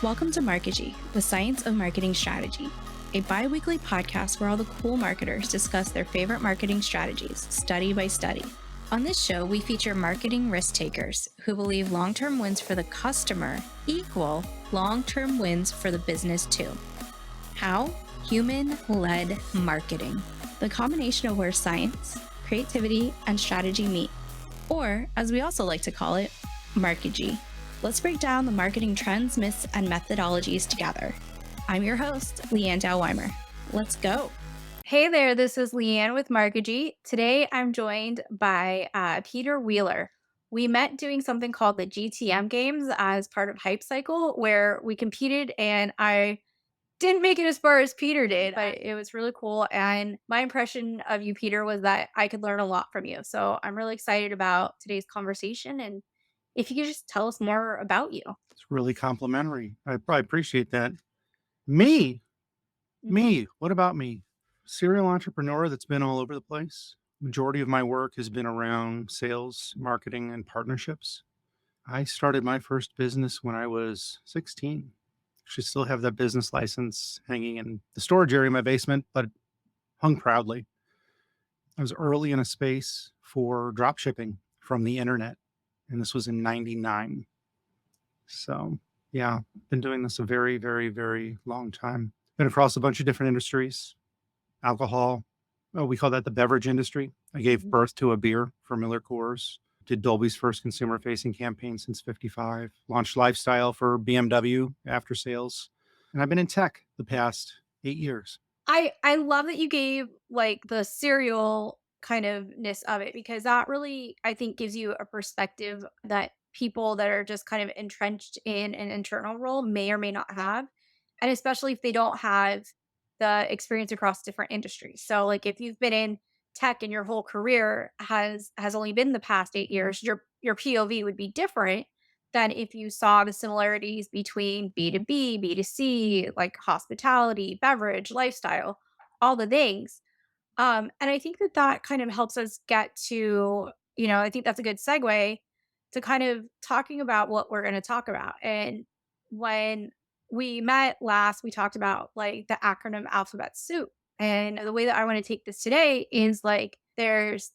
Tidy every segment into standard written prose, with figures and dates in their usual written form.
Welcome to Markigy, the science of marketing strategy, a bi-weekly podcast where all the cool marketers discuss their favorite marketing strategies, study by study. On this show, we feature marketing risk takers who believe long-term wins for the customer equal long-term wins for the business too. How? Human-led marketing, the combination of where science, creativity, and strategy meet, or as we also like to call it, Markigy. Let's break down the marketing trends, myths, and methodologies together. I'm your host, Leanne Weimer. Let's go. Hey there, this is Leanne with Markigy. Today, I'm joined by Peter Wheeler. We met doing something called the GTM Games as part of Hype Cycle, where we competed, and I didn't make it as far as Peter did, but it was really cool. And my impression of you, Peter, was that I could learn a lot from you. So I'm really excited about today's conversation. And if you could just tell us more about you. It's really complimentary. I probably appreciate that. Me, what about me? Serial entrepreneur that's been all over the place. Majority of my work has been around sales, marketing, and partnerships. I started my first business when I was 16. Should still have that business license hanging in the storage area in my basement, but hung proudly. I was early in a space for drop shipping from the internet, and this was in 99. So yeah, been doing this a very, very, very long time. Been across a bunch of different industries, alcohol. Oh, we call that the beverage industry. I gave birth to a beer for Miller Coors. Did Dolby's first consumer-facing campaign since '55. Launched lifestyle for BMW after sales. And I've been in tech the past 8 years. I love that you gave like the serial kind of-ness of it, because that really, I think, gives you a perspective that people that are just kind of entrenched in an internal role may or may not have. And especially if they don't have the experience across different industries. So like if you've been in tech and your whole career has only been the past 8 years, your POV would be different than if you saw the similarities between B2B, B2C, like hospitality, beverage, lifestyle, all the things. And I think that that kind of helps us get to, I think that's a good segue to kind of talking about what we're going to talk about. And when we met last, we talked about like the acronym alphabet soup. And the way that I want to take this today is like there's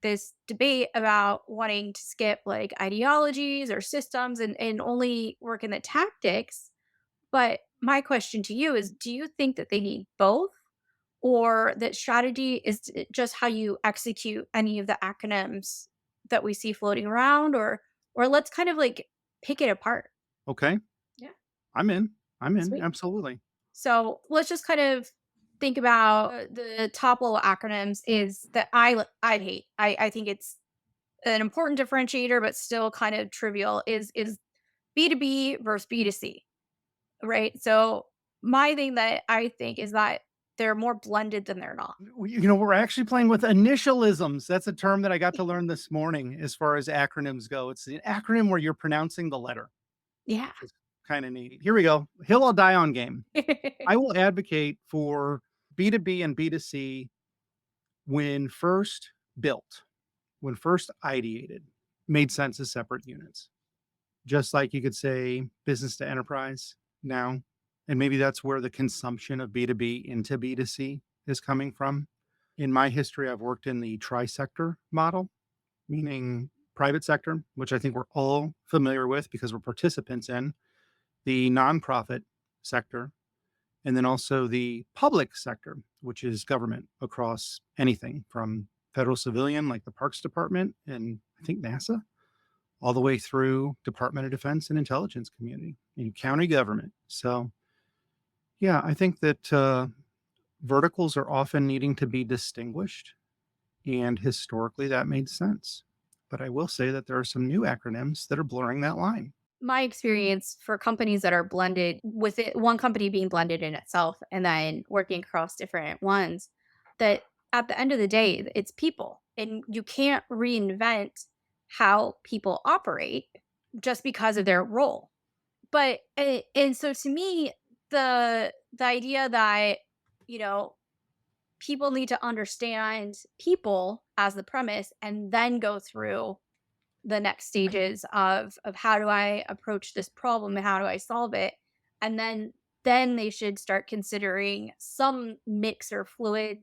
this debate about wanting to skip like ideologies or systems and only work in the tactics. But my question to you is, do you think that they need both? Or that strategy is just how you execute any of the acronyms that we see floating around, or let's kind of like pick it apart. Okay. Yeah. I'm in. Sweet. Absolutely. So let's just kind of think about the top level acronyms is that I hate. I think it's an important differentiator, but still kind of trivial is B2B versus B2C, right? So my thing that I think is that they're more blended than they're not. We're actually playing with initialisms. That's a term that I got to learn this morning as far as acronyms go. It's an acronym where you're pronouncing the letter. Yeah. Which is kind of neat. Here we go. Hill or die on game. I will advocate for B2B and B2C when first built, when first ideated, made sense as separate units. Just like you could say business to enterprise now. And maybe that's where the consumption of B2B into B2C is coming from. In my history, I've worked in the tri-sector model, meaning private sector, which I think we're all familiar with because we're participants in, the nonprofit sector, and then also the public sector, which is government across anything from federal civilian, like the Parks Department and I think NASA, all the way through Department of Defense and intelligence community and county government. So yeah, I think that verticals are often needing to be distinguished, and historically that made sense. But I will say that there are some new acronyms that are blurring that line. My experience for companies that are blended with it, one company being blended in itself and then working across different ones, that at the end of the day, it's people. And you can't reinvent how people operate just because of their role. But and so to me, the idea that, you know, people need to understand people as the premise and then go through the next stages of how do I approach this problem and how do I solve it? And then they should start considering some mix or fluid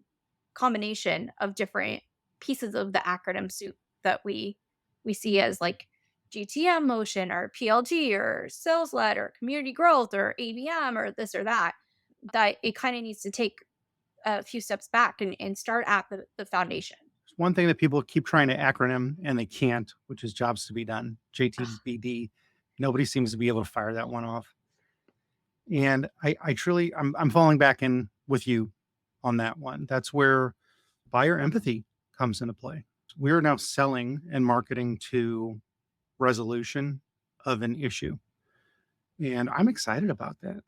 combination of different pieces of the acronym soup that we see as like GTM motion or PLG or sales led or community growth or ABM or this or that. That it kind of needs to take a few steps back and start at the foundation. One thing that people keep trying to acronym and they can't, which is jobs to be done, JTBD. Nobody seems to be able to fire that one off. And I truly, I'm falling back in with you on that one. That's where buyer empathy comes into play. We're now selling and marketing to resolution of an issue. And I'm excited about that.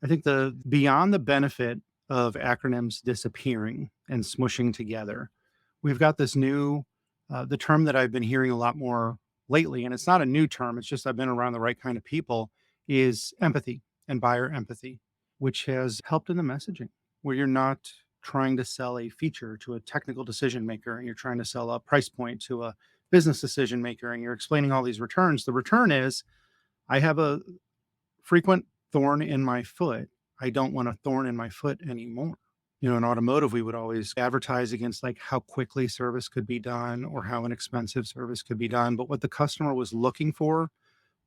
I think the beyond the benefit of acronyms disappearing and smushing together, we've got this new the term that I've been hearing a lot more lately, and it's not a new term, it's just I've been around the right kind of people, is empathy and buyer empathy, which has helped in the messaging where you're not trying to sell a feature to a technical decision maker and you're trying to sell a price point to a business decision maker and you're explaining all these returns. The return is I have a frequent thorn in my foot. I don't want a thorn in my foot anymore. You know, in automotive, we would always advertise against like how quickly service could be done or how inexpensive service could be done. But what the customer was looking for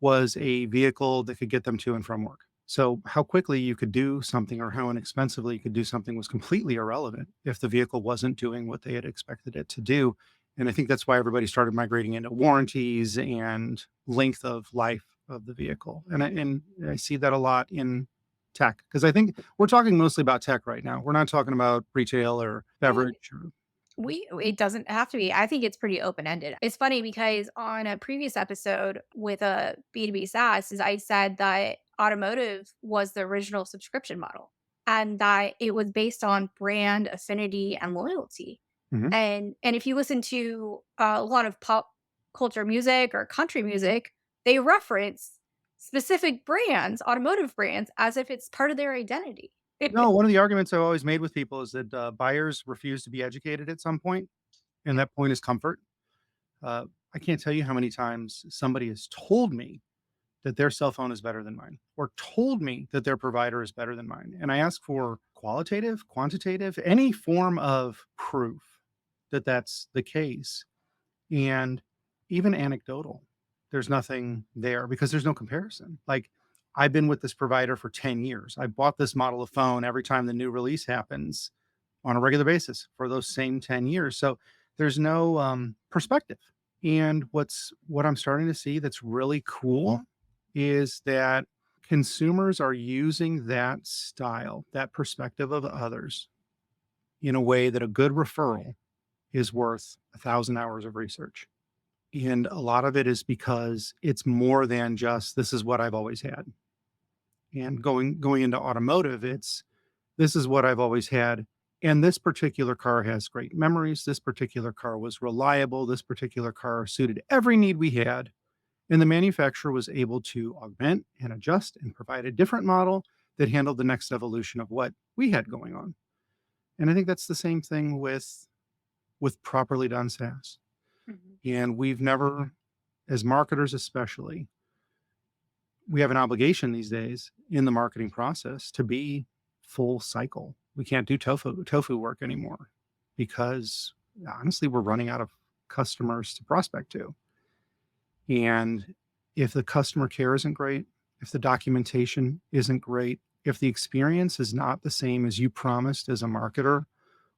was a vehicle that could get them to and from work. So, how quickly you could do something or how inexpensively you could do something was completely irrelevant if the vehicle wasn't doing what they had expected it to do. And I think that's why everybody started migrating into warranties and length of life of the vehicle. And I see that a lot in tech because I think we're talking mostly about tech right now. We're not talking about retail or beverage or We it doesn't have to be. I think it's pretty open-ended. It's funny because on a previous episode with a B2B SaaS is I said that automotive was the original subscription model and that it was based on brand affinity and loyalty. Mhm. And if you listen to a lot of pop culture music or country music, they reference specific brands, automotive brands, as if it's part of their identity. No, one of the arguments I've always made with people is that buyers refuse to be educated at some point, and that point is comfort. I can't tell you how many times somebody has told me that their cell phone is better than mine, or told me that their provider is better than mine. And I ask for qualitative, quantitative, any form of proof that that's the case. And even anecdotal, there's nothing there because there's no comparison. Like, I've been with this provider for 10 years. I bought this model of phone every time the new release happens on a regular basis for those same 10 years. So there's no perspective. And what I'm starting to see that's really cool is that consumers are using that style, that perspective of others in a way that a good referral is worth 1,000 hours of research. And a lot of it is because it's more than just this is what I've always had. And going into automotive, it's this is what I've always had. And this particular car has great memories. This particular car was reliable. This particular car suited every need we had. And the manufacturer was able to augment and adjust and provide a different model that handled the next evolution of what we had going on. And I think that's the same thing with properly done SaaS. Mhm. And we've never, as marketers especially, we have an obligation these days in the marketing process to be full cycle. We can't do tofu work anymore because honestly, we're running out of customers to prospect to. And if the customer care isn't great, if the documentation isn't great, if the experience is not the same as you promised as a marketer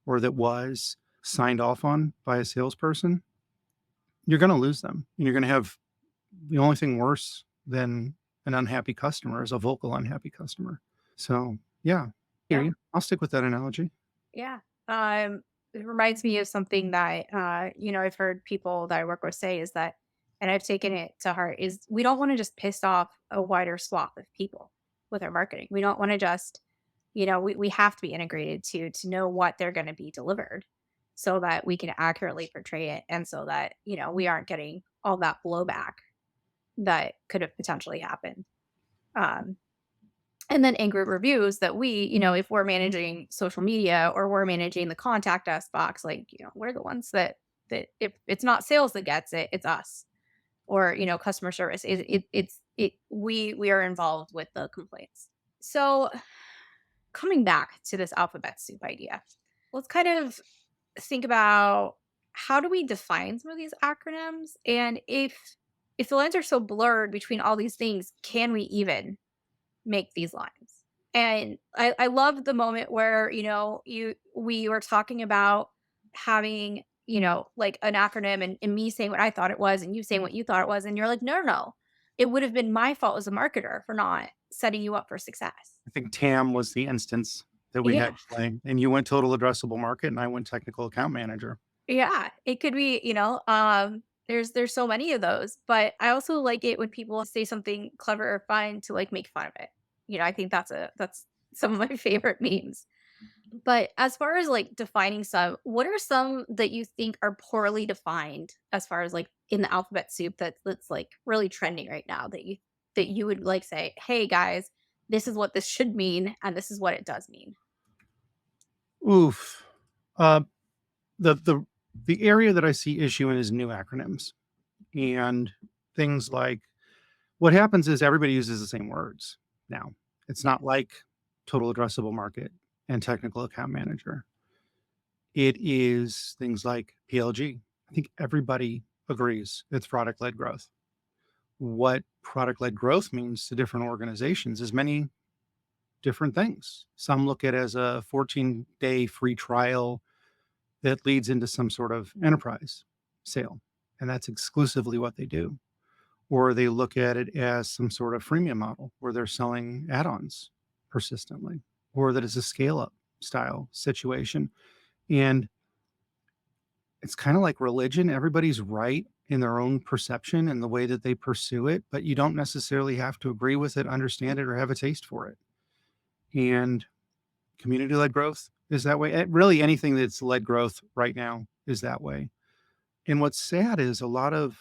or that was signed off on by a salesperson, you're going to lose them. And you're going to have the only thing worse than an unhappy customer is a vocal unhappy customer. So, yeah, hear Yeah. you. I'll stick with that analogy. Yeah. It reminds me of something that I've heard people that I work with say is that, and I've taken it to heart, is we don't want to just piss off a wider swath of people with our marketing. We don't want to just, we have to be integrated to know what they're going to be delivered so that we can accurately portray it and so that, we aren't getting all that blowback that could have potentially happened. Um, and then angry reviews that if we're managing social media or we're managing the contact us box, like, we're the ones that if it's not sales that gets it, it's us. Or, customer service. We are involved with the complaints. So, coming back to this alphabet soup idea, let's kind of think about how do we define some of these acronyms, and if the lines are so blurred between all these things, can we even make these lines? And I love the moment where, you we were talking about having, like an acronym, and me saying what I thought it was and you saying what you thought it was. And you're like, no, no, no. It would have been my fault as a marketer for not setting you up for success. I think TAM was the instance that we Yeah. had playing, and you went total addressable market, and I went technical account manager. Yeah. It could be, there's so many of those. But I also like it when people say something clever or fun to like make fun of it. I think that's some of my favorite memes. But as far as, like, defining some, what are some that you think are poorly defined as far as, like, in the alphabet soup that's, like, really trending right now that you would, like, say, "Hey, guys, this is what this should mean, and this is what it does mean." Oof. Uh, the the area that I see issue in is new acronyms and things like what happens is everybody uses the same words now. It's Yeah, not like total addressable market and technical account manager. It is things like PLG. I think everybody agrees it's product led growth. What product led growth means to different organizations is many different things. Some look at it as a 14-day free trial that leads into some sort of enterprise sale, and that's exclusively what they do. Or they look at it as some sort of freemium model where they're selling add-ons persistently, or that it's a scale-up style situation. And it's kind of like religion. Everybody's right in their own perception and the way that they pursue it, but you don't necessarily have to agree with it, understand it, or have a taste for it. And community led growth is that way. Really, anything that's led growth right now is that way. And what's sad is a lot of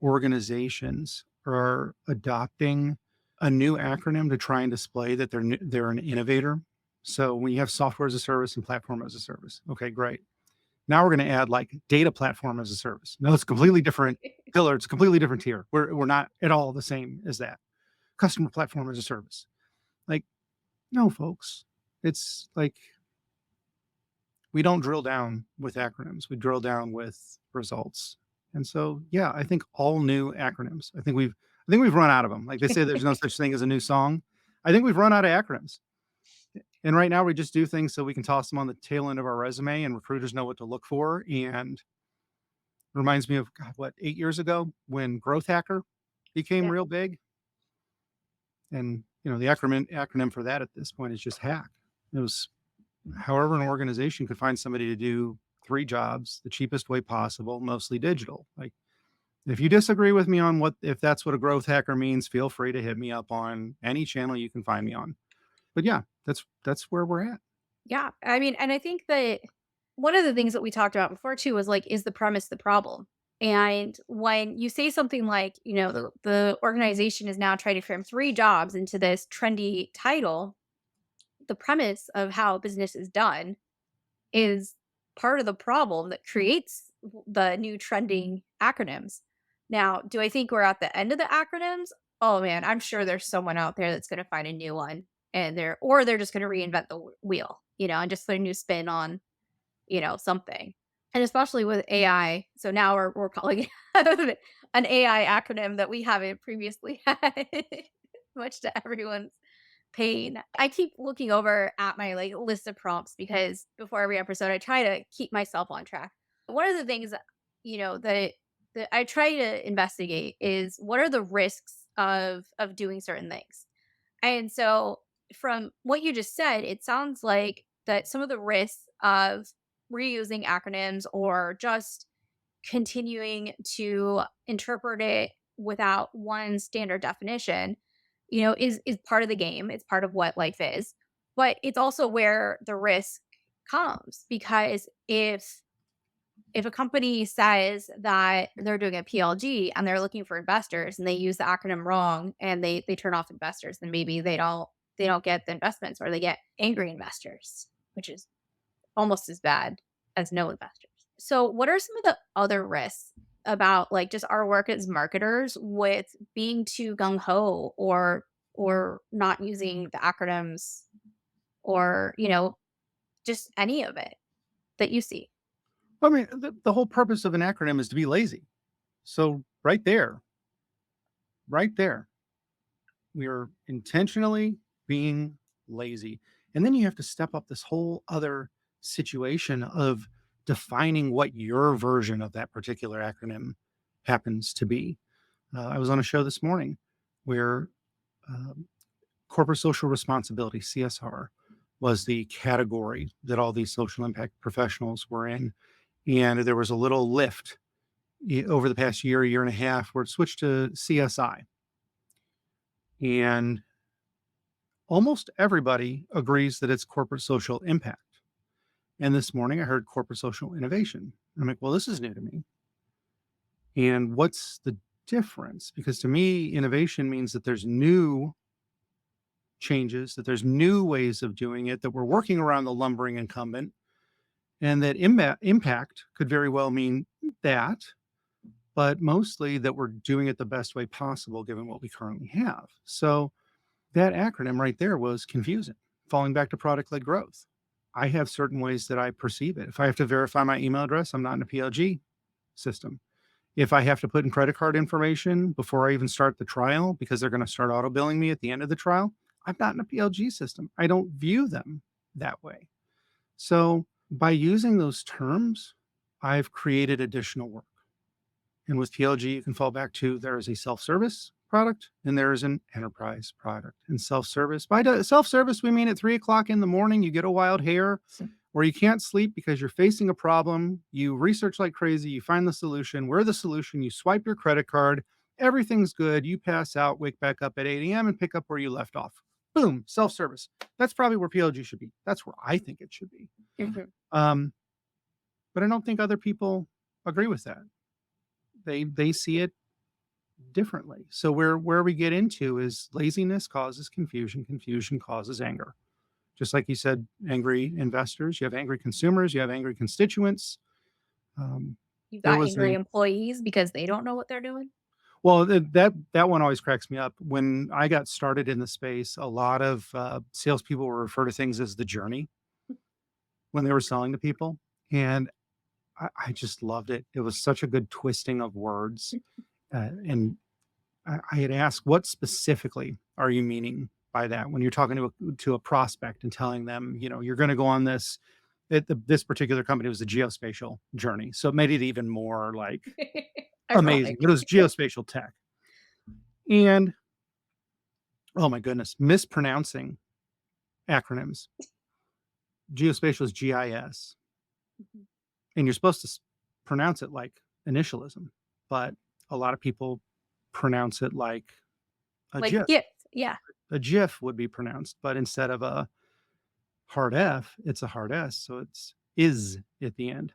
organizations are adopting a new acronym to try and display that they're an innovator. So when you have software as a service and platform as a service, okay, great. Now we're going to add like data platform as a service. No, it's a completely different pillar. It's a completely different tier. We're not at all the same as that. Customer platform as a service. Like, no, folks. It's like we don't drill down with acronyms. We drill down with results. And so, yeah, I think all new acronyms. I think we've run out of them. Like they say, there's no such thing as a new song. I think we've run out of acronyms. And right now, we just do things so we can toss them on the tail end of our resume, and recruiters know what to look for. And reminds me of God, what 8 years ago when Growth Hacker became yeah, real big, and the acronym for that at this point is just hack. It was however an organization could find somebody to do 3 jobs the cheapest way possible, mostly digital. Like, if you disagree with me on what if that's what a growth hacker means, feel free to hit me up on any channel you can find me on. But yeah, that's where we're at. yeah. I mean, and I think that one of the things that we talked about before too was, like, is the premise the problem? And when you say something like, the organization is now trying to cram 3 jobs into this trendy title, the premise of how business is done is part of the problem that creates the new trending acronyms. Now, do I think we're at the end of the acronyms? Oh man, I'm sure there's someone out there that's going to find a new one, and they're just going to reinvent the wheel, and just put a new spin on, something. And especially with AI. So now we're calling it an AI acronym that we haven't previously had, much to everyone's pain. I keep looking over at my, like, list of prompts because before every episode, I try to keep myself on track. One of the things that, that I try to investigate is what are the risks of doing certain things. And so from what you just said, it sounds like that some of the risks of reusing acronyms or just continuing to interpret it without one standard definition, is part of the game. It's part of what life is. But it's also where the risk comes because if a company says that they're doing a PLG and they're looking for investors and they use the acronym wrong and they turn off investors, then maybe they don't get the investments or they get angry investors, which is almost as bad as no investors. So, what are some of the other risks about, like, just our work as marketers with being too gung ho or not using the acronyms or, just any of it that you see. I mean, the whole purpose of an acronym is to be lazy. So right there, we are intentionally being lazy. And then you have to step up this whole other situation of defining what your version of that particular acronym happens to be. I was on a show this morning where um, corporate social responsibility, CSR, was the category that all these social impact professionals were in. And there was a little lift over the past year, year and a half, where it switched to CSI. And almost everybody agrees that it's corporate social impact. And this morning I heard corporate social innovation. I'm like, well, this is new to me. And what's the difference? Because to me, innovation means that there's new changes, that there's new ways of doing it, that we're working around the lumbering incumbent, and that impact could very well mean that, but mostly that we're doing it the best way possible given what we currently have. So that acronym right there was confusing. Falling back to product led growth. I have certain ways that I perceive it. If I have to verify my email address, I'm not in a PLG system. If I have to put in credit card information before I even start the trial because they're going to start auto billing me at the end of the trial, I'm not in a PLG system. I don't view them that way. So by using those terms, I've created additional work. And with PLG, you can fall back to there is a self service product and there is an enterprise product. And self service, by self service, we mean at 3 o'clock in the morning, you get a wild hair or you can't sleep because you're facing a problem. You research like crazy, you find the solution. We're the solution. You swipe your credit card, everything's good. You pass out, wake back up at 8 a.m. and pick up where you left off. Boom, self service. That's probably where PLG should be. That's where I think it should be. Mhm. Um, but I don't think other people agree with that. They see it differently. So where we get into is laziness causes confusion, confusion causes anger. Just like you said, angry investors, you have angry consumers, you have angry constituents. Um, You there got was angry a employees because they don't know what they're doing. well that one always cracks me up. When I got started in the space, a lot of salespeople will refer to things as the journey when they were selling to people, and I just loved it. It was such a good twisting of words, and I had asked, "What specifically are you meaning by that when you're talking to a prospect and telling them, you're going to go on this?" This particular company was a geospatial journey, so it made it even more like amazing. Ironic. But it was geospatial tech, and oh my goodness, mispronouncing acronyms. Geospatial is GIS, Mhm. and you're supposed to pronounce it like initialism, but a lot of people pronounce it like a Like GIF. gift. Yeah. A GIF would be pronounced, but instead of a hard F, it's a hard S, so it's is at the end,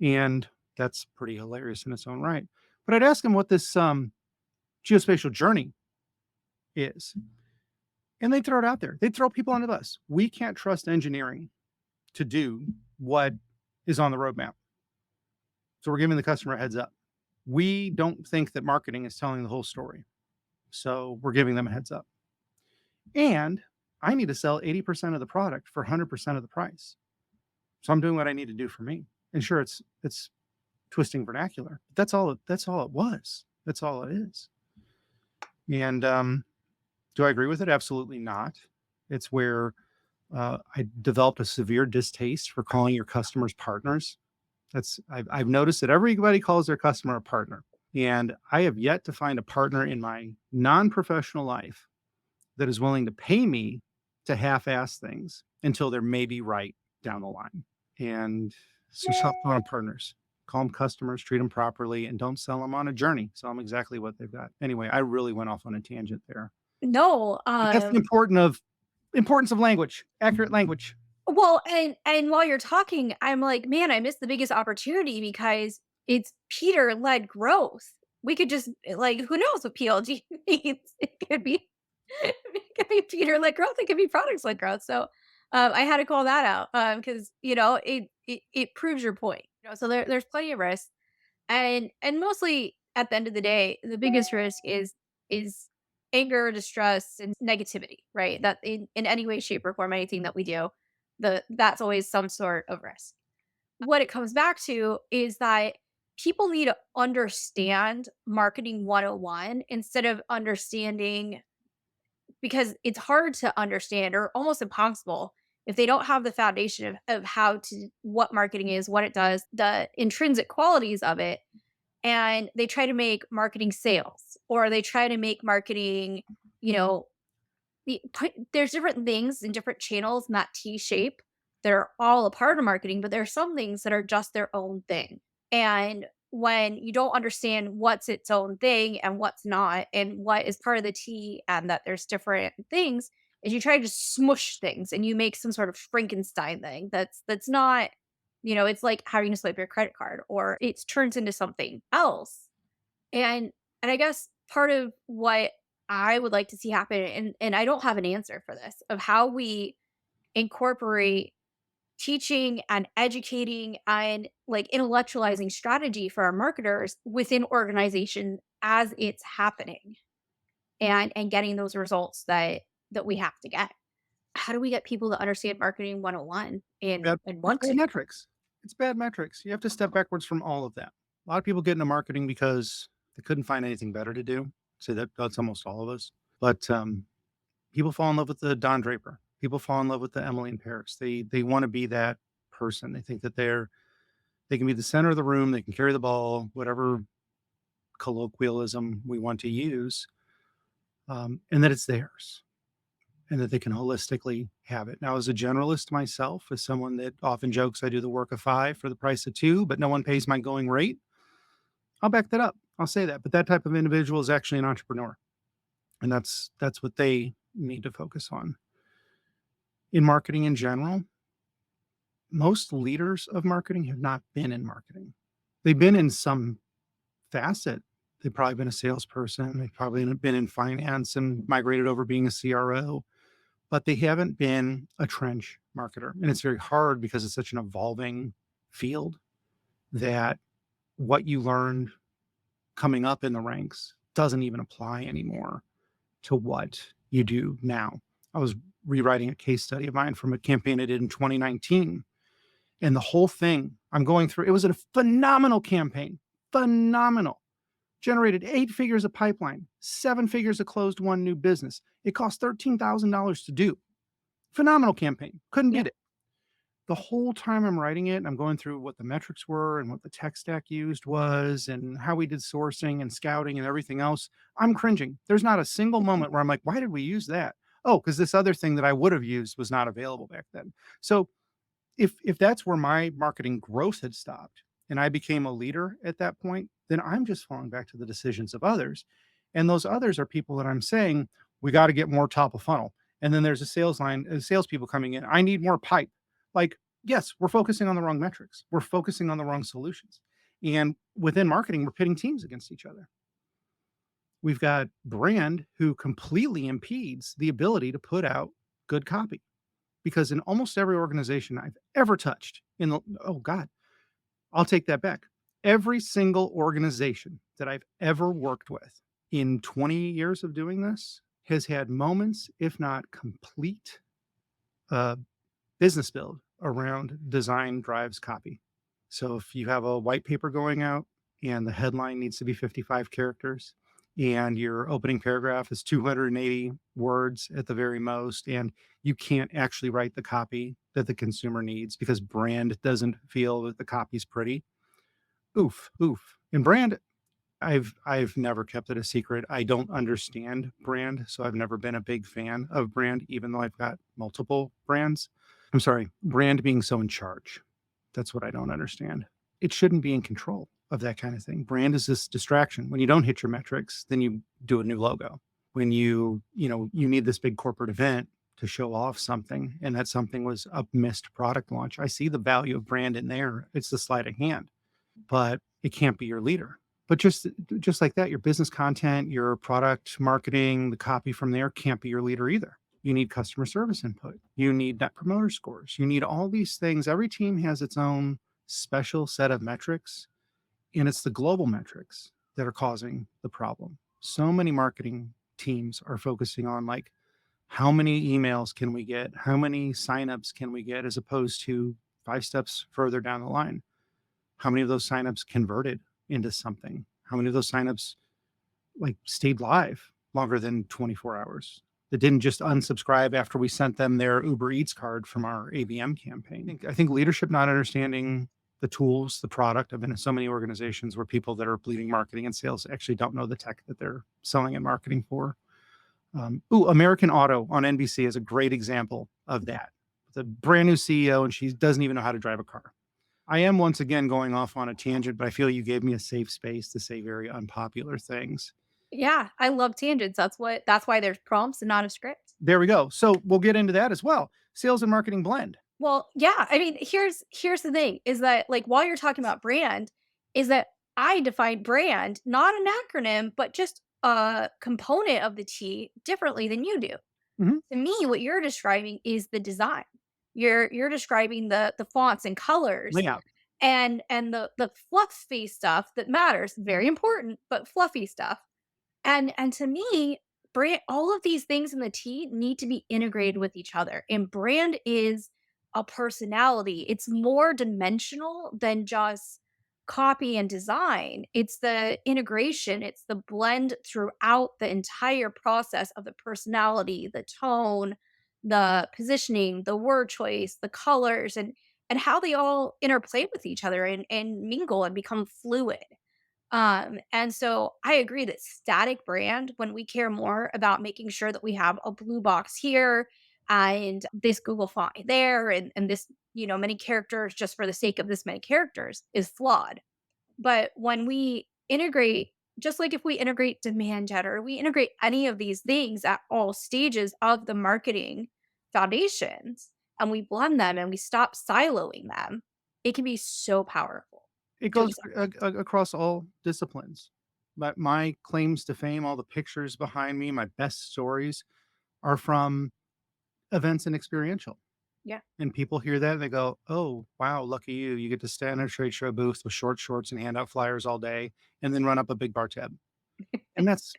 and that's pretty hilarious in its own right. But I'd ask them what this geospatial journey is, and they'd throw it out there. They'd throw people on the bus. We can't trust engineering to do what is on the roadmap, so we're giving the customer a heads up. We don't think that marketing is telling the whole story, so we're giving them a heads up. And I need to sell 80% of the product for 100% of the price. So I'm doing what I need to do for me. And sure, it's twisting vernacular. But that's all it was. That's all it is. And do I agree with it? Absolutely not. It's where I developed a severe distaste for calling your customers partners. I've noticed that everybody calls their customer a partner, and I have yet to find a partner in my non-professional life that is willing to pay me to half-ass things until they're maybe right down the line. And so stop calling them partners. Call them customers, treat them properly, and don't sell them on a journey. Sell them exactly what they've got. Anyway, I really went off on a tangent there. No, But that's the importance of language, accurate language. well, and while you're talking, I'm like, "Man, I missed the biggest opportunity because it's Peter-led growth." We could just like, who knows what PLG means? It could be Peter-led growth, it could be products-led growth, so, I had to call that out, because, it proves your point, so there's plenty of risk, and mostly, at the end of the day, the biggest risk is anger, distress, and negativity, right? That in any way, shape, or form, anything that we do, that's always some sort of risk. What it comes back to is that people need to understand marketing 101 instead of understanding, because it's hard to understand or almost impossible if they don't have the foundation of how to what marketing is, what it does, the intrinsic qualities of it, and they try to make marketing sales or they try to make marketing, you know, there's different things in different channels in that T shape that are all a part of marketing, but there are some things that are just their own thing. And when you don't understand what's its own thing and what's not, and what is part of the T, and that there's different things, is you try to just smush things and you make some sort of Frankenstein thing that's not, it's like having to swipe your credit card or it turns into something else. And I guess part of what I would like to see happen, and I don't have an answer for this, of how we incorporate teaching and educating and like intellectualizing strategy for our marketers within organization as it's happening, and getting those results that we have to get. How do we get people to understand marketing 101 and It's want bad to? metrics. It's bad metrics. You have to step backwards from all of that. A lot of people get into marketing because they couldn't find anything better to do. So that's almost all of us. But people fall in love with the Don Draper. People fall in love with the Emily in Paris. They want to be that person. They think that they can be the center of the room. They can carry the ball, whatever colloquialism we want to use, and that it's theirs and that they can holistically have it. Now, as a generalist myself, as someone that often jokes I do the work of five for the price of two, but no one pays my going rate, I'll back that up. I'll say that. But that type of individual is actually an entrepreneur, and that's what they need to focus on. In marketing in general, most leaders of marketing have not been in marketing. They've been in some facet. They've probably been a salesperson. They've probably been in finance and migrated over being a CRO, but they haven't been a trench marketer. And it's very hard because it's such an evolving field that what you learned coming up in the ranks doesn't even apply anymore to what you do now. I was rewriting a case study of mine from a campaign I did in 2019. And the whole thing I'm going through, it was a phenomenal campaign, phenomenal. Generated 8 figures of pipeline, 7 figures of closed one new business. It cost $13,000 to do. Phenomenal campaign. Couldn't Yeah. beat it. The whole time I'm writing it, I'm going through what the metrics were and what the tech stack used was and how we did sourcing and scouting and everything else. I'm cringing. There's not a single moment where I'm like, why did we use that? Oh, because this other thing that I would have used was not available back then. So if that's where my marketing growth had stopped and I became a leader at that point, then I'm just falling back to the decisions of others. And those others are people that I'm saying, we got to get more top of funnel. And then there's a sales line, salespeople coming in. I need more pipe. Like, yes, we're focusing on the wrong metrics. We're focusing on the wrong solutions. And within marketing, we're pitting teams against each other. We've got brand who completely impedes the ability to put out good copy because in almost every organization I've ever touched in the oh god, I'll take that back. Every single organization that I've ever worked with in 20 years of doing this has had moments, if not complete, uh, business build around design drives copy. So if you have a white paper going out and the headline needs to be 55 characters and your opening paragraph is 280 words at the very most, and you can't actually write the copy that the consumer needs because brand doesn't feel that the copy's pretty. Oof, oof. And brand, I've never kept it a secret. I don't understand brand, so I've never been a big fan of brand, even though I've got multiple brands. I'm sorry, brand being so in charge. That's what I don't understand. It shouldn't be in control of that kind of thing. Brand is this distraction. When you don't hit your metrics, then you do a new logo. When you need this big corporate event to show off something, and that something was a missed product launch. I see the value of brand in there. It's the sleight of hand, but it can't be your leader. But just like that, your business content, your product marketing, the copy from there can't be your leader either. You need customer service input. You need net promoter scores. You need all these things. Every team has its own special set of metrics, and it's the global metrics that are causing the problem. So many marketing teams are focusing on, like, how many emails can we get? How many signups can we get? As opposed to 5 steps further down the line. How many of those signups converted into something? How many of those signups, like, stayed live longer than 24 hours? That didn't just unsubscribe after we sent them their Uber Eats card from our ABM campaign. I think leadership not understanding the tools, the product. I've been in so many organizations where people that are bleeding marketing and sales actually don't know the tech that they're selling and marketing for. American Auto on NBC is a great example of that. The brand new CEO, and she doesn't even know how to drive a car. I am once again going off on a tangent, but I feel you gave me a safe space to say very unpopular things. Yeah, I love tangents. That's why there's prompts and not a script. There we go. So we'll get into that as well. Sales and marketing blend. Well, yeah, I mean, here's the thing is that like while you're talking about brand, is that I define brand not an acronym, but just a component of the T differently than you do. Mhm. To me, what you're describing is the design. You're describing the fonts and colors Layout. and the fluffy stuff that matters, very important, but fluffy stuff. And to me, brand all of these things in the T need to be integrated with each other. And brand is a personality. It's more dimensional than just copy and design. It's the integration, it's the blend throughout the entire process of the personality, the tone, the positioning, the word choice, the colors, and how they all interplay with each other and mingle and become fluid. And so I agree that static brand, when we care more about making sure that we have a blue box here and this Google font there and this, many characters just for the sake of this many characters is flawed. But when we integrate, just like if we integrate demand gen or we integrate any of these things at all stages of the marketing foundations and we blend them and we stop siloing them, it can be so powerful It to goes accept. across all disciplines. My claims to fame, all the pictures behind me, my best stories are from events and experiential. Yeah. And people hear that and they go, "Oh, wow, lucky you. You get to stand in a trade show booth with short shorts and hand out flyers all day and then run up a big bar tab." And that's,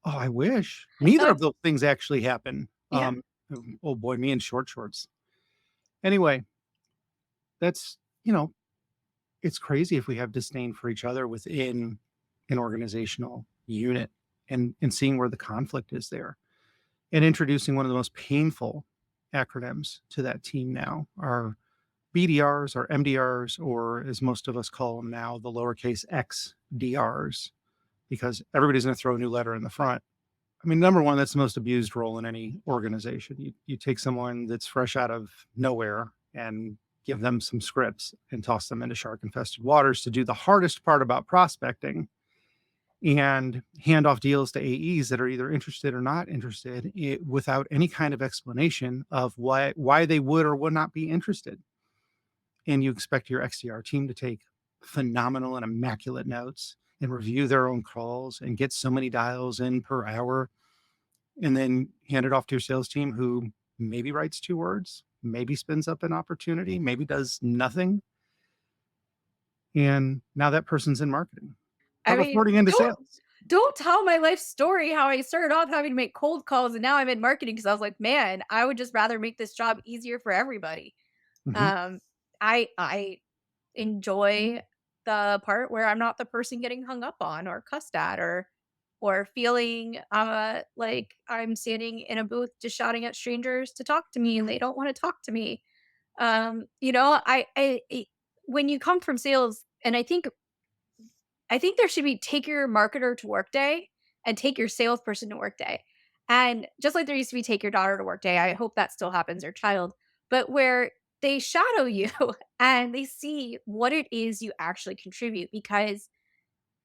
oh, I wish. Neither of That's those things actually happen. yeah. Oh boy, me in short shorts. Anyway, that's, you know, it's crazy if we have disdain for each other within an organizational unit and seeing where the conflict is there and introducing one of the most painful acronyms to that team now are BDRs or MDRs, or as most of us call them now, the lowercase XDRs, because everybody's going to throw a new letter in the front. I mean, number one, that's the most abused role in any organization. You take someone that's fresh out of nowhere and give them some scripts and toss them into shark infested waters to do the hardest part about prospecting and hand off deals to AEs that are either interested or not interested without any kind of explanation of why they would or would not be interested. And you expect your XDR team to take phenomenal and immaculate notes and review their own calls and get so many dials in per hour and then hand it off to your sales team who maybe writes 2 words, maybe spins up an opportunity, maybe does nothing. And now that person's in marketing, I but mean, reporting into sales. don't tell my life story how I started off having to make cold calls and now I'm in marketing because I was like, "Man, I would just rather make this job easier for everybody." Mhm. Um, I enjoy the part where I'm not the person getting hung up on or cussed at or feeling, like I'm standing in a booth just shouting at strangers to talk to me and they don't wanna talk to me. When you come from sales and I think there should be take your marketer to work day and take your salesperson to work day. And just like there used to be take your daughter to work day, I hope that still happens or child, but where they shadow you and they see what it is you actually contribute because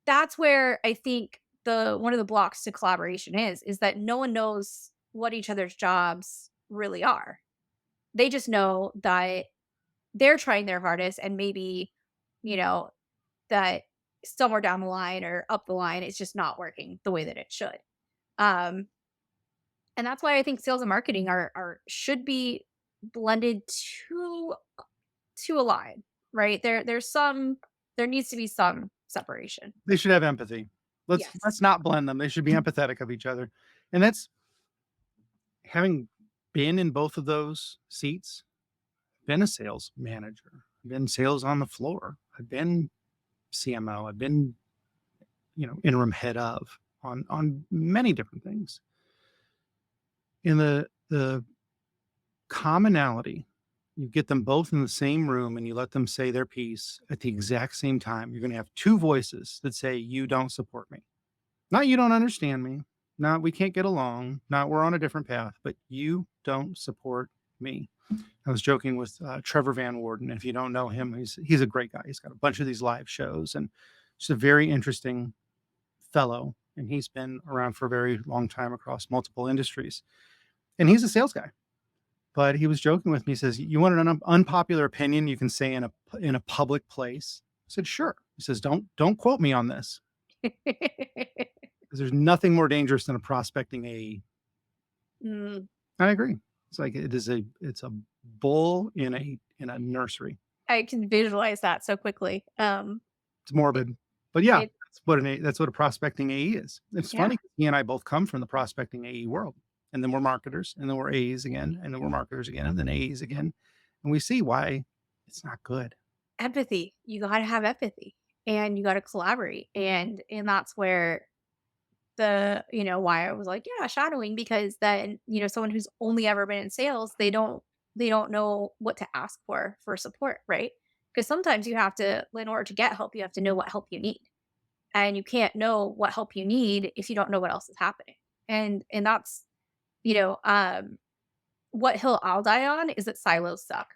that's where I think the one of the blocks to collaboration is that no one knows what each other's jobs really are. They just know that they're trying their hardest and maybe, you know, that somewhere down the line or up the line, it's just not working the way that it should. Um, and that's why I think sales and marketing are should be blended to align, right? There needs to be some separation. They should have empathy. Yes. Let's not blend them. They should be empathetic of each other. And that's having been in both of those seats, been a sales manager, been sales on the floor, I've been CMO, I've been, interim head of on many different things. In the commonality, you get them both in the same room and you let them say their piece at the exact same time. You're going to have two voices that say, "You don't support me." Not "you don't understand me." Not "we can't get along." Not "we're on a different path," but "you don't support me." I was joking with Trevor Van Warden. If you don't know him, he's a great guy. He's got a bunch of these live shows and just a very interesting fellow. And he's been around for a very long time across multiple industries. And he's a sales guy. But he was joking with me. He says, "You want an unpopular opinion you can say in a public place?" I said, "Sure." He says, "Don't quote me on this, because there's nothing more dangerous than a prospecting AE." Mm, I agree. It's like it's a bull in a nursery. I can visualize that so quickly. It's morbid, but yeah, It that's what a prospecting AE is. It's yeah, funny 'cause he and I both come from the prospecting AE world, and then we're marketers, and then we're AEs again, and then we're marketers again, and then AEs again, and we see why it's not good. empathy. You gotta have empathy, and you gotta collaborate, and that's where why I was like, "Yeah, shadowing," because then, someone who's only ever been in sales, they don't know what to ask for support, right? Because sometimes you have to in order to get help, you have to know what help you need, and you can't know what help you need if you don't know what else is happening, and that's, you know, um what hill I'll die on is that silos suck.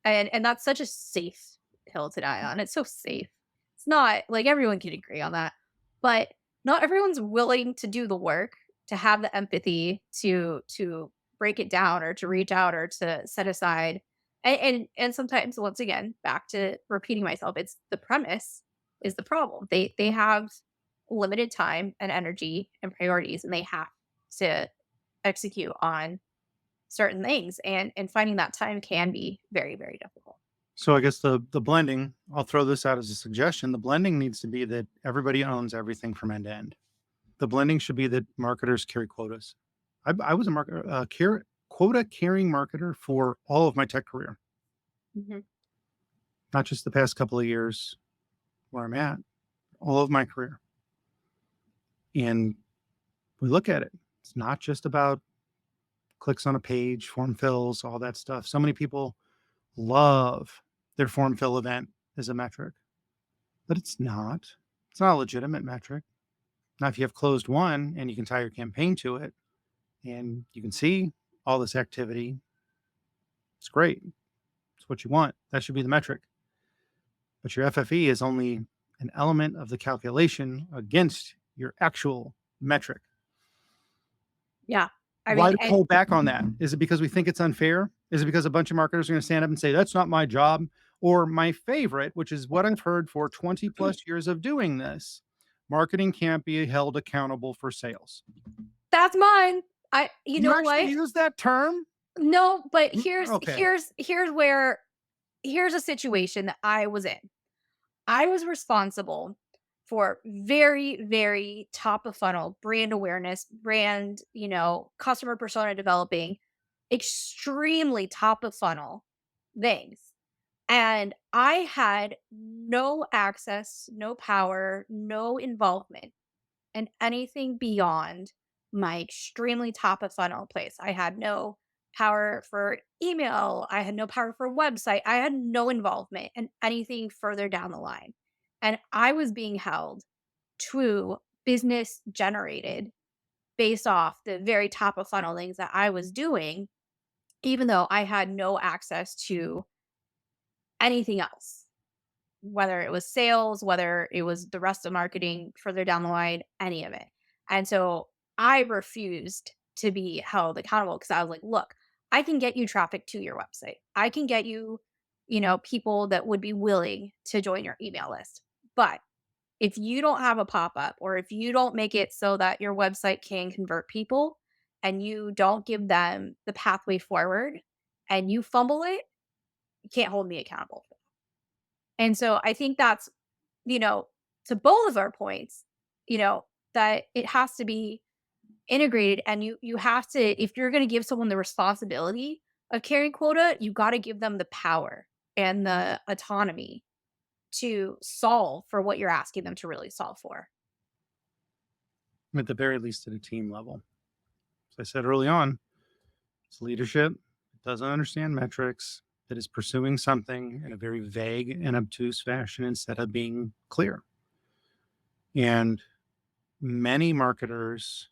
And that's such a safe hill to die on. It's so safe. It's not like everyone can agree on that, but not everyone's willing to do the work, to have the empathy to break it down or to reach out or to set aside. And sometimes once again, back to repeating myself, it's the premise is the problem. They have limited time and energy and priorities and they have to execute on certain things, and finding that time can be very, very difficult. So I guess the blending, I'll throw this out as a suggestion. The blending needs to be that everybody owns everything from end to end. The blending should be that marketers carry quotas. I was a quota carrying marketer for all of my tech career, Mhm. not just the past couple of years where I'm at, all of my career. And we look at it. It's not just about clicks on a page, form fills, all that stuff. So many people love their form fill event as a metric, but it's not. It's not a legitimate metric. Now, if you have closed one and you can tie your campaign to it and you can see all this activity, it's great. It's what you want. That should be the metric. But your FFE is only an element of the calculation against your actual metric. Yeah. I Why mean, do we hold back on that? Is it because we think it's unfair? Is it because a bunch of marketers are going to stand up and say, "That's not my job"? Or my favorite, which is what I've heard for 20 plus years of doing this, marketing can't be held accountable for sales. that's mine. You You know actually what? use that term? No, but here's Okay. here's here's where here's a situation that I was in. I was responsible for very, very top of funnel brand awareness, brand, customer persona developing, extremely top of funnel things. And I had no access, no power, no involvement in anything beyond my extremely top of funnel place. I had no power for email. I had no power for website. I had no involvement in anything further down the line. And I was being held to business generated based off the very top of funnel things that I was doing, even though I had no access to anything else, whether it was sales, whether it was the rest of marketing further down the line, any of it. And so I refused to be held accountable because I was like, look, I can get you traffic to your website. I can get you, people that would be willing to join your email list. But if you don't have a pop up or if you don't make it so that your website can convert people and you don't give them the pathway forward and you fumble it, you can't hold me accountable. And so I think that's, you know, to both of our points, that it has to be integrated, and you have to, if you're gonna give someone the responsibility of carrying quota, you gotta give them the power and the autonomy to solve for what you're asking them to really solve for. At the very least at a team level. As I said early on, it's leadership that doesn't understand metrics, that is pursuing something in a very vague and obtuse fashion instead of being clear. And many marketers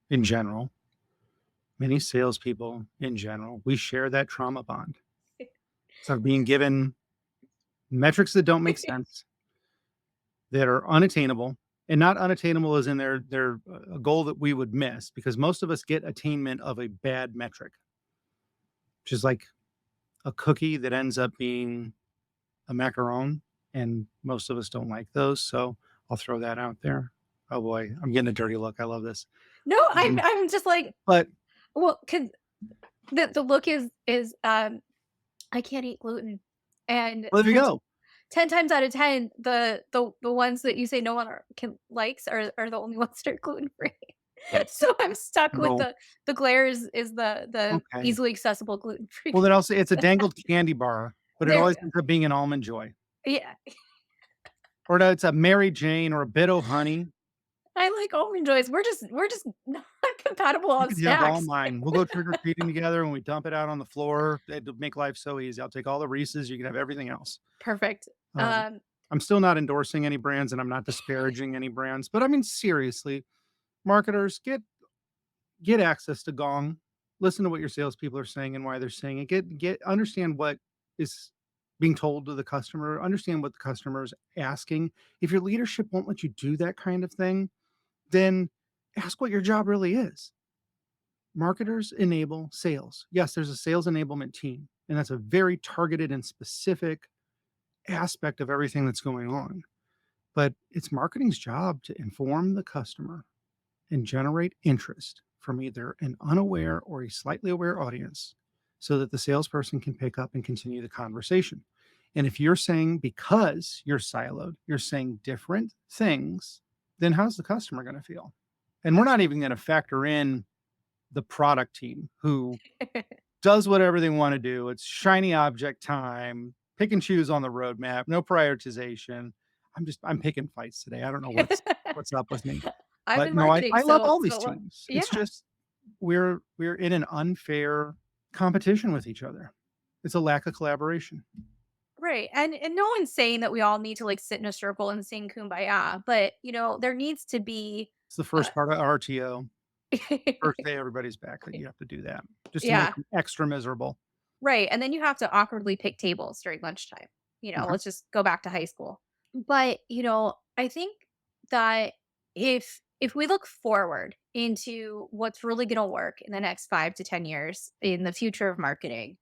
in general, many salespeople in general, we share that trauma bond. So being given metrics that don't make sense, that are unattainable, and not unattainable as in they're a goal that we would miss, because most of us get attainment of a bad metric, which is like a cookie that ends up being a macaron, and most of us don't like those. So I'll throw that out there. Oh boy, I'm getting a dirty look. I love this. No, Um, I'm just like, but well, 'cause the look is, I can't eat gluten, and well, there you go. 10 times out of 10, the ones that you say no one can likes are the only ones that are gluten free. So I'm stuck with Well, the Glare is the okay. easily accessible gluten free. Well, then I'll say it's a dangled candy bar, but it There we always go. ends up being an almond joy, Yeah, or no, it's a Mary Jane or a bit of honey. I like almond joys. We're just not compatible You on can have all snacks. mine. We'll go trick or treating together and we dump it out on the floor. It'll make life so easy. I'll take all the Reese's. You can have everything else. Perfect. Um, Um, I'm still not endorsing any brands and I'm not disparaging any brands, but I mean, seriously, marketers get access to Gong. Listen to what your salespeople are saying and why they're saying it. Get understand what is being told to the customer. Understand what the customer is asking. If your leadership won't let you do that kind of thing, then ask what your job really is. Marketers enable sales. Yes, there's a sales enablement team, and that's a very targeted and specific aspect of everything that's going on. But it's marketing's job to inform the customer and generate interest from either an unaware or a slightly aware audience so that the salesperson can pick up and continue the conversation. And if you're saying, because you're siloed, you're saying different things, then how's the customer going to feel? And we're not even going to factor in the product team who does whatever they want to do. It's shiny object time, pick and choose on the roadmap, no prioritization. I'm picking fights today. I don't know what's up with me. I'm But in no, marketing, I love so all these teams. It's yeah. just we're in an unfair competition with each other. It's a lack of collaboration. Right, and no one's saying that we all need to, like, sit in a circle and sing Kumbaya, but, there needs to be, It's the uh first part of RTO. First day everybody's back that you have to do that just to make Yeah, them extra miserable. right, and then you have to awkwardly pick tables during lunchtime, Okay. let's just go back to high school. But, I think that if we look forward into what's really gonna work in the next 5 to 10 years in the future of marketing,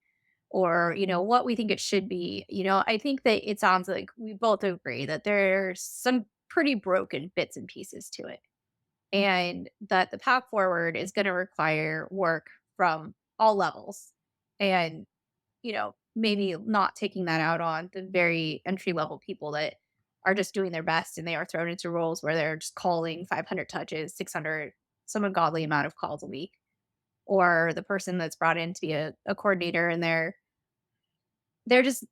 or what we think it should be, I think that it sounds like we both agree that there's some pretty broken bits and pieces to it, and that the path forward is going to require work from all levels, and maybe not taking that out on the very entry level people that are just doing their best, and they are thrown into roles where they're just calling 500 touches, 600, some ungodly amount of calls a week, or the person that's brought in to be a coordinator, and they're just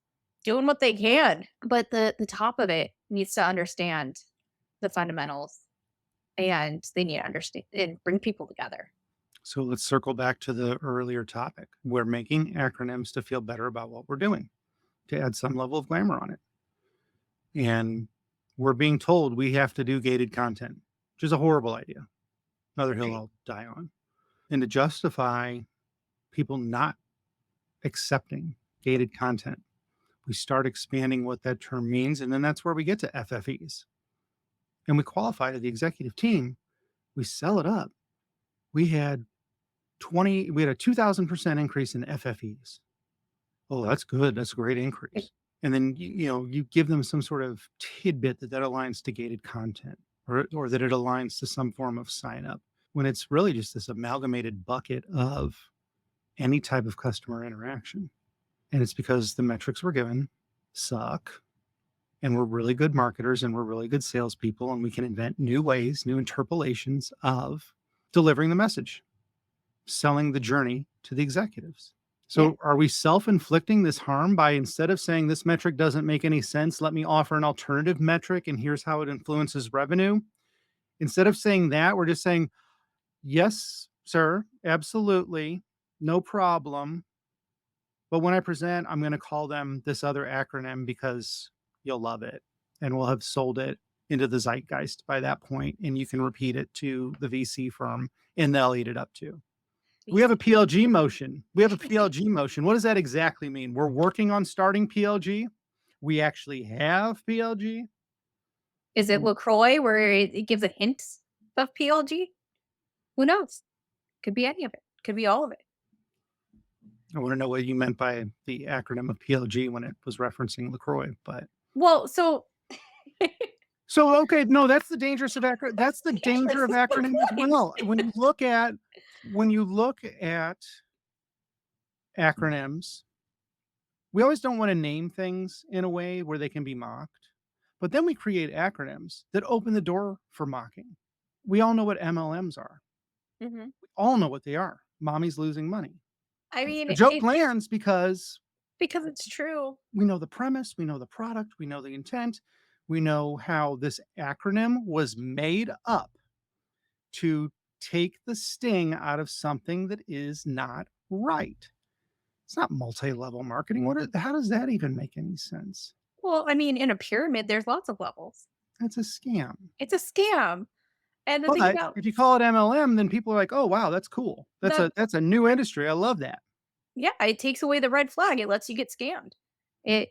doing what they can, but the top of it needs to understand the fundamentals, and they need to understand and bring people together. So let's circle back to the earlier topic. We're making acronyms to feel better about what we're doing, to add some level of glamour on it. And we're being told we have to do gated content, which is a horrible idea. Another hill Right. I'll die on. And to justify people not accepting gated content, we start expanding what that term means. And then that's where we get to FFEs. And we qualify to the executive team. We sell it up. We had we had a 2000% increase in FFEs. Oh, that's good. That's a great increase. And then you give them some sort of tidbit that aligns to gated content, or that it aligns to some form of sign up, when it's really just this amalgamated bucket of any type of customer interaction. And it's because the metrics we're given suck, and we're really good marketers and we're really good salespeople, and we can invent new ways, new interpolations of delivering the message, selling the journey to the executives. Yeah. So, are we self inflicting this harm by instead of saying this metric doesn't make any sense, let me offer an alternative metric and here's how it influences revenue? Instead of saying that, we're just saying, yes, sir, absolutely, no problem. But when I present, I'm going to call them this other acronym because you'll love it. And we'll have sold it into the zeitgeist by that point, and you can repeat it to the VC firm and they'll eat it up too. We have a VC. PLG motion. We have a PLG motion. What does that exactly mean? We're working on starting PLG. We actually have PLG. Is it LaCroix where it gives a hint of PLG? Who knows? Could be any of it. Could be all of it. I want to know what you meant by the acronym of PLG when it was referencing LaCroix. But Well, so so okay, no, that's the that's that's the yeah, danger this of is the acronym as point. well. When you look at acronyms, we always don't want to name things in a way where they can be mocked. But then we create acronyms that open the door for mocking. We all know what MLMs are. Mhm. We all know what they are. Mommy's losing money. I mean, The joke it's lands because because it's true. we know the premise, we know the product, we know the intent, we know how this acronym was made up to take the sting out of something that is not right. It's not multi-level marketing. How does that even make any sense? Well, I mean, in a pyramid, there's lots of levels. That's a scam. It's a scam. And the thing But about if you call it MLM, then people are like, "Oh, wow, that's cool. the That's a new industry. I love that." yeah, it takes away the red flag. It lets you get scammed. It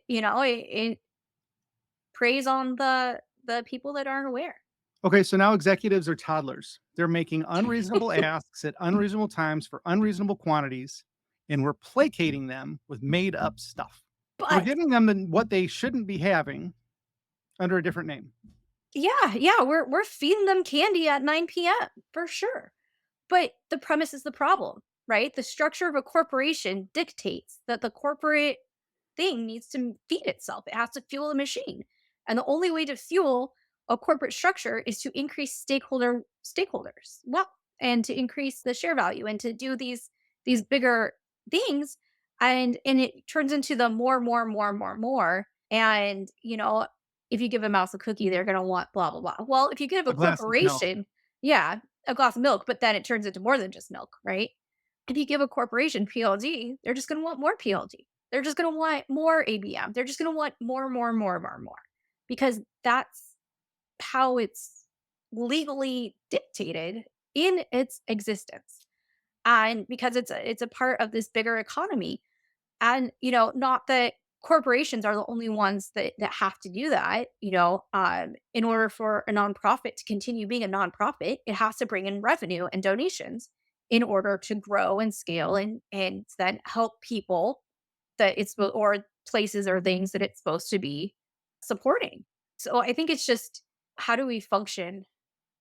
preys on the people that aren't aware. Okay, so now executives are toddlers. They're making unreasonable asks at unreasonable times for unreasonable quantities, and we're placating them with made up stuff. We're But giving them what they shouldn't be having under a different name. yeah, yeah, we're feeding them candy at 9 p.m. for sure. But the premise is the problem, right? The structure of a corporation dictates that the corporate thing needs to feed itself. It has to fuel a machine. And the only way to fuel a corporate structure is to increase stakeholders well and to increase the share value and to do these bigger things. And it turns into the more. And if you give a mouse a cookie, they're gonna want blah blah blah. Well, if you give a A glass of milk. corporation, yeah, a glass of milk, but then it turns into more than just milk, right? If you give a corporation PLG, they're just gonna want more PLG. They're just gonna want more ABM. They're just gonna want more, because that's how it's legally dictated in its existence. And because it's a part of this bigger economy. And not that corporations are the only ones that have to do that. In order for a nonprofit to continue being a nonprofit, it has to bring in revenue and donations in order to grow and scale and then help people or places or things that it's supposed to be supporting. So I think it's just, how do we function?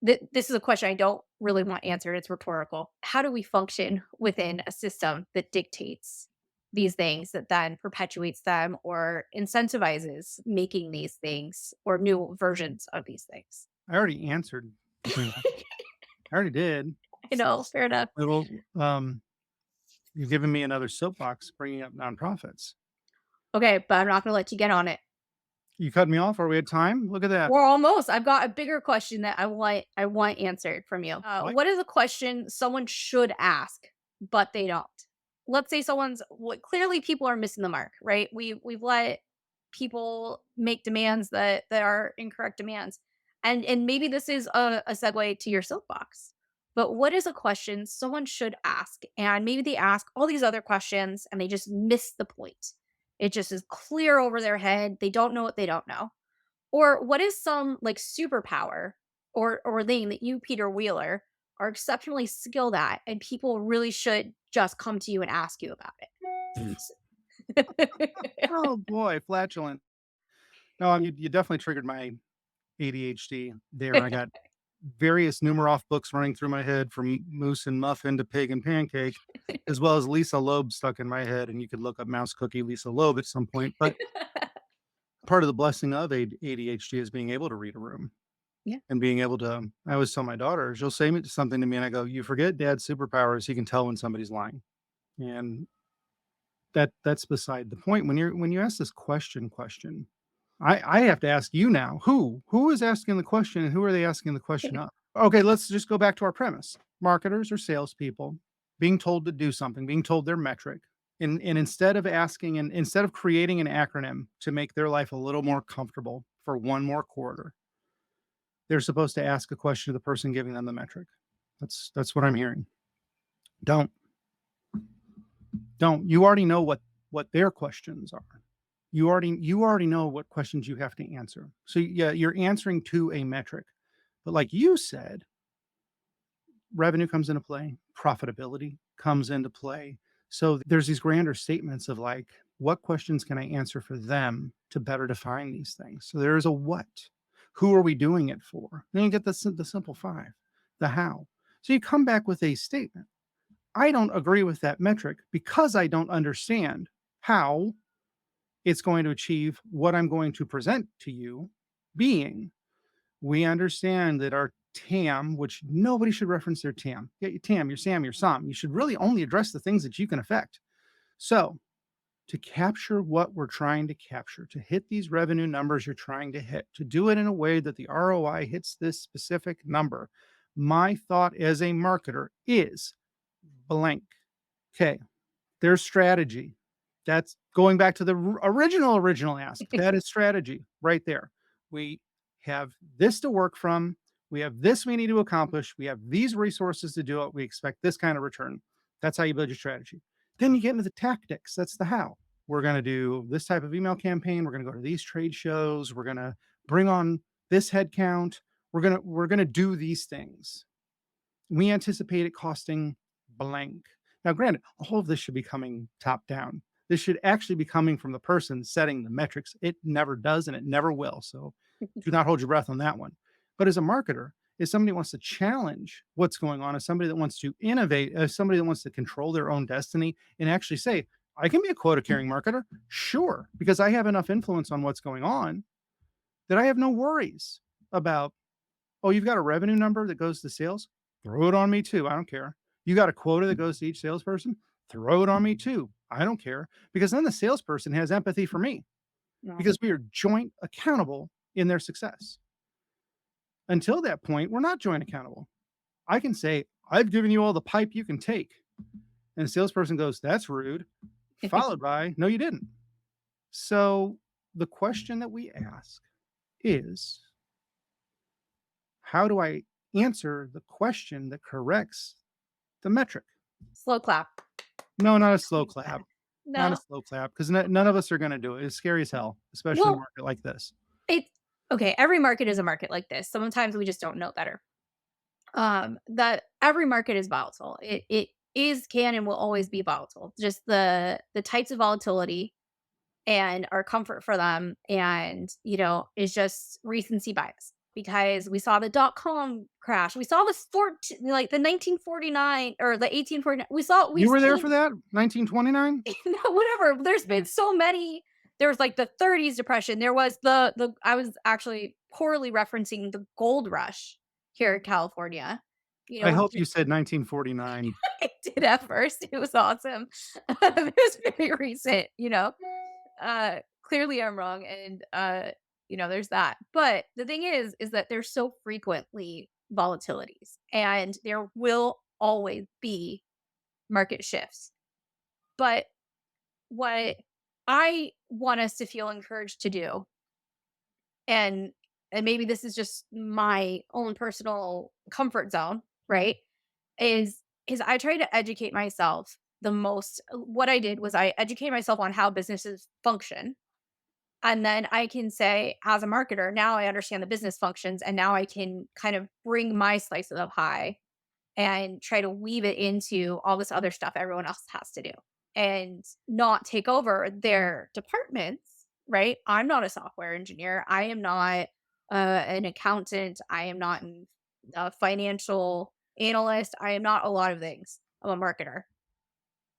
This is a question I don't really want answered. It's rhetorical. How do we function within a system that dictates these things that then perpetuates them or incentivizes making these things or new versions of these things? I already answered that. I already did. I know, fair enough. Little, you've given me another soapbox bringing up nonprofits. Okay, but I'm not going to let you get on it. You cut me off. Are we at time? Look at that. We're almost. I've got a bigger question that I want answered from you. What? What is a question someone should ask, but they don't? Let's say clearly people are missing the mark, right? We've let people make demands that are incorrect demands, and maybe this is a segue to your soapbox. But what is a question someone should ask, and maybe they ask all these other questions and they just miss the point. It just is clear over their head. They don't know what they don't know, or what is some like superpower or thing that you, Peter Wheeler, are exceptionally skilled at and people really should just come to you and ask you about it? Oh boy, flatulent. No, I mean, you definitely triggered my ADHD there. I got various Numeroff books running through my head from Moose and Muffin to Pig and Pancake, as well as Lisa Loeb stuck in my head. And you could look up Mouse Cookie Lisa Loeb at some point. But Part of the blessing of ADHD is being able to read a room Yeah. and being able to I always tell my daughter, she'll say something to me and I go, "You forget dad's superpower is he can tell when somebody's lying." And that's beside the point. When you ask this question, I have to ask you now, who is asking the question and who are they asking the question of? Okay, let's just go back to our premise. Marketers or salespeople being told to do something, being told their metric. And instead of asking and instead of creating an acronym to make their life a little more comfortable for one more quarter, they're supposed to ask a question to the person giving them the metric. That's what I'm hearing. Don't. Don't. You already know what their questions are. You already know what questions you have to answer. So yeah, you're answering to a metric. But like you said, revenue comes into play, profitability comes into play. So there's these grander statements of like, what questions can I answer for them to better define these things? So there's a what. Who are we doing it for? Then you get the simple five, the how. So you come back with a statement. I don't agree with that metric because I don't understand how it's going to achieve what I'm going to present to you, being we understand that our TAM, which nobody should reference their TAM. Get your TAM, your SAM, your SOM. You should really only address the things that you can affect. So, to capture what we're trying to capture, to hit these revenue numbers you're trying to hit, to do it in a way that the ROI hits this specific number, my thought as a marketer is blank. Okay, there's strategy. That's going back to the original ask. That is strategy right there. We have this to work from. We have this we need to accomplish. We have these resources to do it. We expect this kind of return. That's how you build your strategy. Then you get into the tactics. That's the how. We're going to do this type of email campaign. We're going to go to these trade shows. We're going to bring on this head count. We're going to do these things. We anticipate it costing blank. Now, granted, all of this should be coming top down. This should actually be coming from the person setting the metrics. It never does and it never will. So do not hold your breath on that one. But as a marketer, as somebody who wants to challenge what's going on, as somebody that wants to innovate, as somebody that wants to control their own destiny and actually say, I can be a quota carrying marketer. Sure, because I have enough influence on what's going on that I have no worries about. Oh, you've got a revenue number that goes to sales? Throw it on me too. I don't care. You got a quota that goes to each salesperson? Throw it on me too. I don't care. Because then the salesperson has empathy for me No. because we are joint accountable in their success. Until that point, we're not joint accountable. I can say, I've given you all the pipe you can take. And the salesperson goes, that's rude. Followed by, no, you didn't. So the question that we ask is, how do I answer the question that corrects the metric? Slow clap. No, not a slow clap. Not a No. slow clap, 'cause none of us are gonna do it. It's scary as hell, especially in a Well, market like this. it's okay, every market is a market like this. Sometimes we just don't know better. That every market is volatile. It is, can, and will always be volatile. Just the types of volatility and our comfort for them and, is just recency bias because we saw the dot-com crash. We saw this 14 like the 1949 or the 1849. You We've were there seen for that? 1929? whatever. There's been so many. There was like the 30s depression. There was the I was actually poorly referencing the gold rush here in California. I Which hope you said 1949. I did at first. It was awesome. It was very recent, clearly I'm wrong and there's that. But the thing is that there's so frequently volatilities and there will always be market shifts. But what I want us to feel encouraged to do, and maybe this is just my own personal comfort zone, right? Is I try to educate myself the most. What I did was I educate myself on how businesses function. And then I can say, as a marketer, now I understand the business functions, and now I can kind of bring my slice of the pie and try to weave it into all this other stuff everyone else has to do and not take over their departments, right? I'm not a software engineer. I am not an accountant. I am not a financial analyst. I am not a lot of things. I'm a marketer.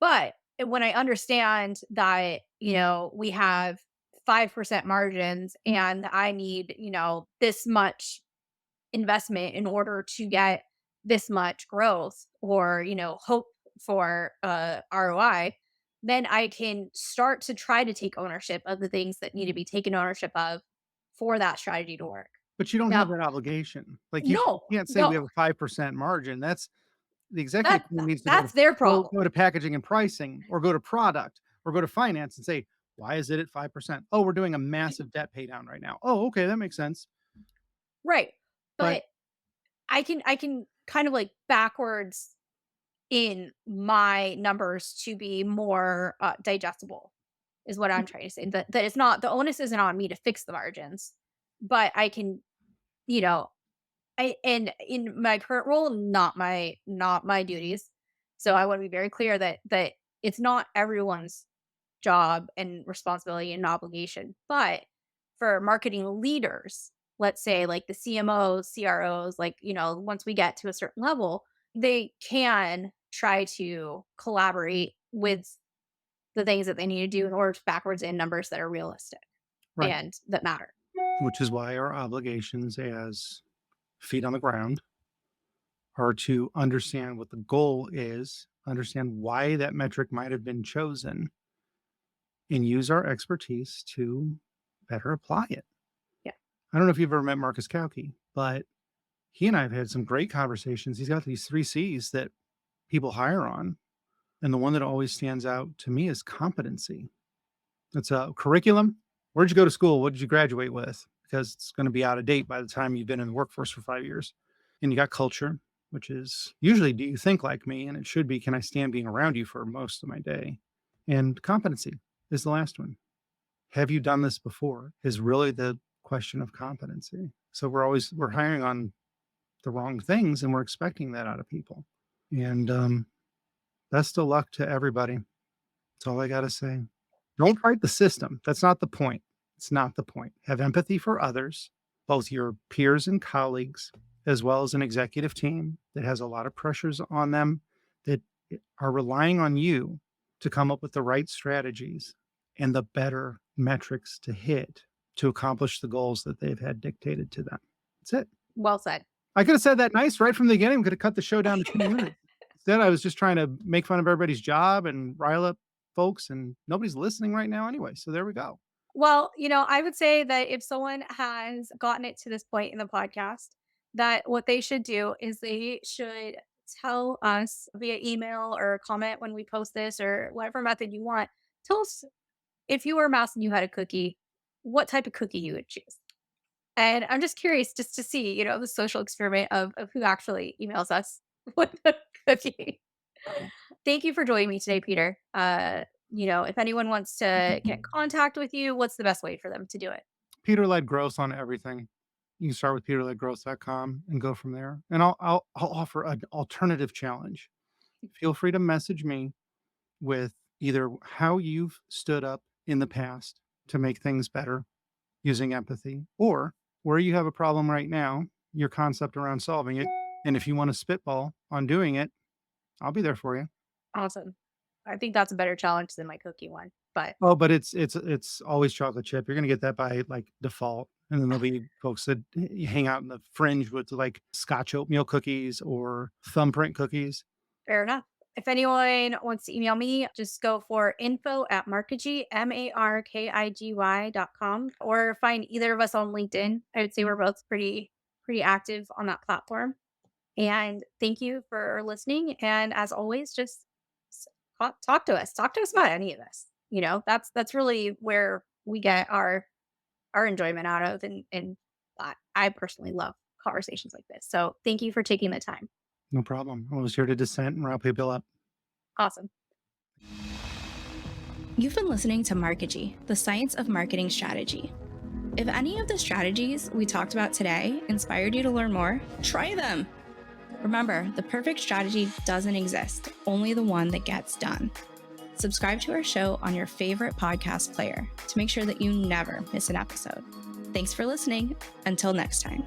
But when I understand that, we have 5% margins and I need, this much investment in order to get this much growth or, hope for ROI, then I can start to try to take ownership of the things that need to be taken ownership of for that strategy to work. But you don't have Now, that obligation. Like, you no, can't say we no, have a 5% margin. That's the executive that team needs to that's their problem. go to packaging and pricing or go to product or go to finance and say, "Why is it at 5%?" "Oh, we're doing a massive debt pay down right now." "Oh, okay, that makes sense." Right. But But I can kind of like backwards in my numbers to be more digestible is what I'm trying to say. That it's not, the onus isn't on me to fix the margins, but I can, you know, and in my current role, not my duties. So I want to be very clear that it's not everyone's job and responsibility and obligation. But for marketing leaders, let's say like the CMOs, CROs, like, once we get to a certain level, they can try to collaborate with the things that they need to do in order to backwards in numbers that are realistic right, and that matter. which is why our obligations as feet on the ground are to understand what the goal is, understand why that metric might have been chosen, and use our expertise to better apply it. Yeah. I don't know if you've ever met Marcus Kauke, but he and I have had some great conversations. He's got these 3 C's that people hire on, and the one that always stands out to me is competency. It's a curriculum. Where'd you go to school? What did you graduate with? Because it's gonna be out of date by the time you've been in the workforce for 5 years. And you got culture, which is usually, do you think like me? And it should be, can I stand being around you for most of my day? And competency is the last one. Have you done this before? Is really the question of competency. So we're hiring on the wrong things and we're expecting that out of people. And best of luck to everybody. That's all I got to say. Don't fight the system. That's not the point. It's not the point. Have empathy for others, both your peers and colleagues, as well as an executive team that has a lot of pressures on them that are relying on you to come up with the right strategies and the better metrics to hit to accomplish the goals that they've had dictated to them. That's it. Well said. I could have said that nice right from the beginning. We could have cut the show down to 2 minutes. Instead, I was just trying to make fun of everybody's job and rile up folks, and nobody's listening right now anyway. So there we go. Well, I would say that if someone has gotten it to this point in the podcast, that what they should do is they should tell us via email or comment when we post this or whatever method you want. Tell us, if you were a mouse and you had a cookie, what type of cookie you would choose. And I'm just curious just to see, the social experiment of who actually emails us with the cookie. Thank you for joining me today, Peter. If anyone wants to get in contact with you, what's the best way for them to do it? Peter led growth on everything. You can start with peterledgrowth.com and go from there. And I'll offer an alternative challenge. Feel free to message me with either how you've stood up in the past to make things better using empathy, or where you have a problem right now, your concept around solving it. And if you want to spitball on doing it, I'll be there for you. Awesome. I think that's a better challenge than my cookie one, but Oh, but it's always chocolate chip. You're gonna get that by, like, default, and then there'll be folks that hang out in the fringe with, like, Scotch oatmeal cookies or thumbprint cookies. fair enough. If anyone wants to email me, just go for info@markigy, markigy.com, or find either of us on LinkedIn. I would say we're both pretty active on that platform. And thank you for listening. And as always, just talk to us. Talk to us about any of this. That's really where we get our enjoyment out of. And I personally love conversations like this. So thank you for taking the time. No problem. I was here to dissent and wrap people up. Awesome. You've been listening to Markigy, the science of marketing strategy. If any of the strategies we talked about today inspired you to learn more, try them. Remember, the perfect strategy doesn't exist, only the one that gets done. Subscribe to our show on your favorite podcast player to make sure that you never miss an episode. Thanks for listening. Until next time.